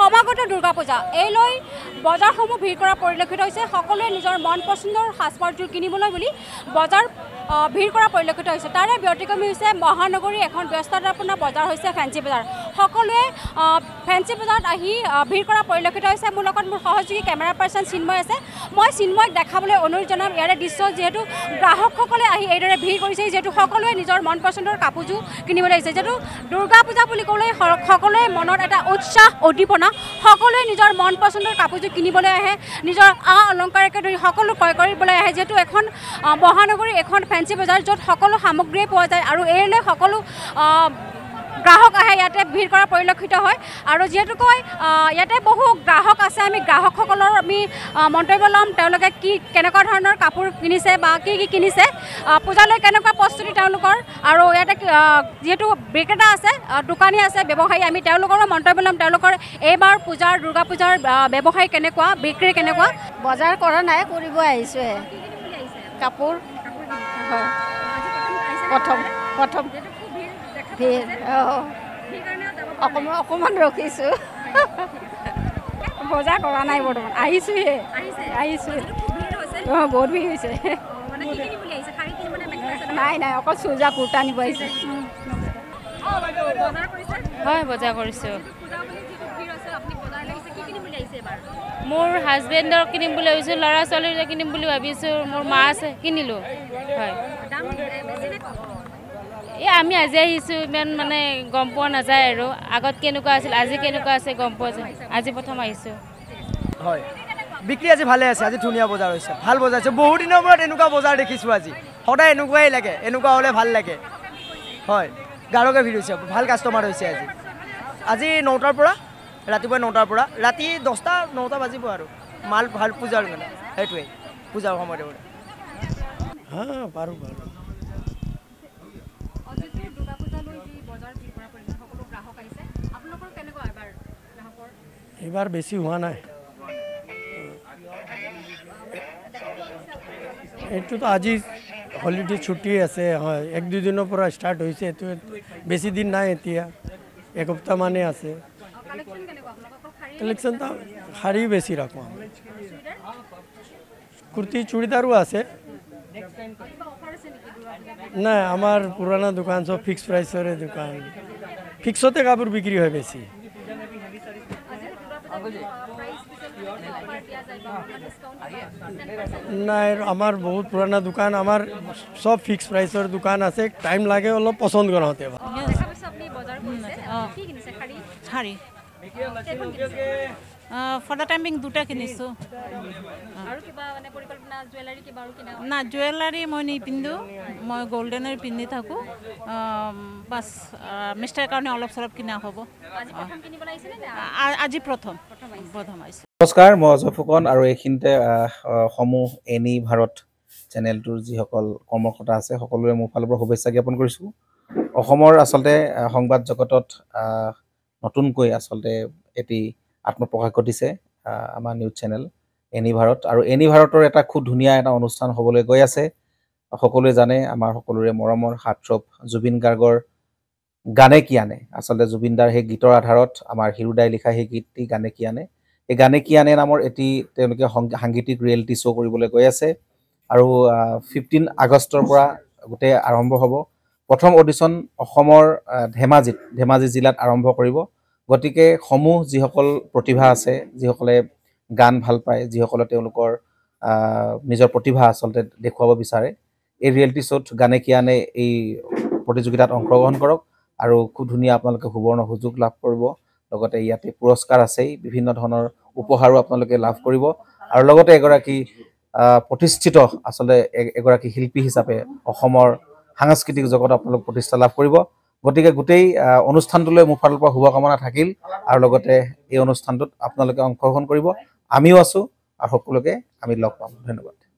সমাগত দুৰ্গা পূজা এইলৈ বজাৰসমূহ ভিৰ কৰা পৰিলক্ষিত হৈছে। সকলোৱে নিজৰ মন পচন্দৰ সাজপাৰযোৰ কিনিবলৈ বুলি বজাৰ ভিৰ কৰা পৰিলক্ষিত হৈছে। তাৰে ব্যতিক্ৰমী হৈছে মহানগৰী এখন ব্যস্ততাপূৰ্ণ বজাৰ হৈছে ফেঞ্চি বজাৰ। সকলোৱে ফেঞ্চি বজাৰত আহি ভিৰ কৰা পৰিলক্ষিত হৈছে। মোৰ লগত মোৰ সহযোগী কেমেৰা পাৰ্চন চিন্ময় আছে। মই চিন্ময়ক দেখাবলৈ অনুৰোধ জনাম ইয়াৰে দৃশ্য, যিহেতু গ্ৰাহকসকলে আহি এইদৰে ভিৰ কৰিছে, যিহেতু সকলোৱে নিজৰ মন পচন্দৰ কাপোৰযোৰ কিনিবলৈ আহিছে। যিহেতু দুৰ্গা পূজা বুলি ক'লে সকলোৱে মনত এটা উৎসাহ উদ্দীপনা, সকলোৱে নিজৰ মন পচন্দৰ কাপোৰযোৰ কিনিবলৈ আহে, নিজৰ অলংকাৰকে ধৰি সকলো ক্ৰয় কৰিবলৈ আহে। যিহেতু এখন মহানগৰী এখন ফেঞ্চি বজাৰ, য'ত সকলো সামগ্ৰীয়ে পোৱা যায় আৰু এইলৈ সকলো গ্ৰাহক আহে, ইয়াতে ভিৰ কৰা পৰিলক্ষিত হয়। আৰু যিহেতুকৈ ইয়াতে বহু গ্ৰাহক আছে, আমি গ্ৰাহকসকলৰ আমি মন্তব্য ল'ম, তেওঁলোকে কেনেকুৱা ধৰণৰ কাপোৰ কিনিছে বা কি কিনিছে, পূজালৈ কেনেকুৱা প্ৰস্তুতি তেওঁলোকৰ, আৰু ইয়াতে যিহেতু বিক্ৰেতা আছে, দোকানী আছে, ব্যৱসায়ী, আমি তেওঁলোকৰো মন্তব্য ল'ম। তেওঁলোকৰ এইবাৰ দুৰ্গা পূজাৰ ব্যৱসায় কেনেকুৱা, বিক্ৰী কেনেকুৱা। বজাৰ কৰা নাই, কৰিব আহিছোঁহে। কাপোৰ হয়, প্ৰথম ভিৰ অকণমান ৰখিছোঁ। বজাৰ কৰা নাই বৰ্তমান, আহিছোঁহে। বহুত ভিৰ হৈছে। নাই, অকল চুজা কুৰ্তা নিব আহিছে। হয়, বজাৰ কৰিছোঁ। মোৰ হাজবেণ্ডৰ কিনিম বুলি ভাবিছোঁ, ল'ৰা ছোৱালীৰ কিনিম বুলি ভাবিছোঁ, মোৰ মা আছে, কিনিলোঁ। হয়, আমি আজি আহিছোঁ, ইমান মানে গম পোৱা নাযায় আৰু আগত কেনেকুৱা আছিল, আজি কেনেকুৱা আছে গম পোৱা যায়। আজি প্ৰথম আহিছোঁ। হয়, বিক্ৰী আজি ভালে আছে, আজি ধুনীয়া বজাৰ হৈছে, ভাল বজাৰ হৈছে। বহুত দিনৰ মূৰত এনেকুৱা বজাৰ দেখিছোঁ আজি। সদায় এনেকুৱাই লাগে, এনেকুৱা হ'লে ভাল লাগে। হয়, গাঢ়কৈ ভিৰ হৈছে, ভাল কাষ্টমাৰ হৈছে আজি 9টাৰ পৰা, ৰাতিপুৱা 9টাৰ পৰা ৰাতি 10টা 9টা বাজিব আৰু মাল ভাল পূজাৰ মানে সেইটোৱে পূজাৰ সময়তে বোলে। পাৰোঁ এইবাৰ বেছি হোৱা নাই। এইটোতো আজি হলিডে ছুটি আছে, হয়, 1-2 দিনৰ পৰা ষ্টাৰ্ট হৈছে। এইটো বেছি দিন নাই, এতিয়া এসপ্তাহ মানে আছে। কালেকশ্যনটা শাড়ী বেছি ৰাখোঁ, কুৰ্তি চুড়িদাৰো আছে। নাই, আমাৰ পুৰণা দোকান চব ফিক্স প্ৰাইচৰে দোকান, ফিক্সতে কাপোৰ বিক্ৰী হয় বেছি। নাই, আমাৰ বহুত পুৰণা দোকান, আমাৰ সব ফিক্স প্ৰাইচৰ দোকান আছে। টাইম লাগে অলপ পচন্দ কৰাওঁতে। ফৰ দ্য টাইম বিং 2টা কিনিছোঁ। না, জুৱেলাৰী মই নিপিন্ধোঁ, মই গল্ডেনৰ পিন্ধি থাকোঁ। বাছ মিষ্টাৰ কাৰণে অলপ চলপ কিনা হ'ব। আজি প্ৰথম আহিছোঁ। নমস্কাৰ, মই অজয় ফুকন, আৰু এইখিনিতে সমূহ এনি ভাৰত চেনেলটোৰ যিসকল কৰ্মকৰ্তা আছে সকলোৰে মোৰ ফালৰ পৰা শুভেচ্ছা জ্ঞাপন কৰিছোঁ। অসমৰ আচলতে সংবাদ জগতত নতুনকৈ আচলতে এটি আত্মপ্ৰকাশ ঘটিছে আমাৰ নিউজ চেনেল এনি ভাৰত, আৰু এনি ভাৰতৰ এটা খুব ধুনীয়া এটা অনুষ্ঠান হ'বলৈ গৈ আছে। সকলোৱে জানে, আমাৰ সকলোৰে মৰমৰ হাৰ্টথ্ৰব জুবিন গাৰ্গৰ গানে কি আনে, আচলতে জুবিন দাৰ সেই গীতৰ আধাৰত আমাৰ হিৰুদাই লিখা সেই গীতটি গানে কি আনে, এই গানে কি আনে নামৰ এটি তেওঁলোকে সাংগীতিক ৰিয়েলিটি শ্ব' কৰিবলৈ গৈ আছে। আৰু 15 আগষ্টৰ পৰা গোটেই আৰম্ভ হ'ব। প্ৰথম অডিশ্যন অসমৰ ধেমাজি জিলাত আৰম্ভ কৰিব। গতিকে সমূহ যিসকল প্ৰতিভা আছে, যিসকলে গান ভাল পায়, যিসকলে তেওঁলোকৰ নিজৰ প্ৰতিভা আচলতে দেখুৱাব বিচাৰে, এই ৰিয়েলিটি শ্ব'ত গানে কি আনে এই প্ৰতিযোগিতাত অংশগ্ৰহণ কৰক, আৰু খুব ধুনীয়া আপোনালোকে সুবৰ্ণ সুযোগ লাভ কৰিব। লগতে ইয়াতে পুৰস্কাৰ আছেই, বিভিন্ন ধৰণৰ উপহাৰো আপোনালোকে লাভ কৰিব, আৰু লগতে এগৰাকী প্ৰতিষ্ঠিত আচলতে এগৰাকী শিল্পী হিচাপে অসমৰ সাংস্কৃতিক জগত আপোনালোক প্ৰতিষ্ঠা লাভ কৰিব। গতিকে গোটেই অনুষ্ঠানটোলৈ মোৰ ফালৰ পৰা শুভকামনা থাকিল, আৰু লগতে এই অনুষ্ঠানটোত আপোনালোকে অংশগ্ৰহণ কৰিব। আমিও আছোঁ, আৰু সকলোকে আমি লগ পাম। ধন্যবাদ।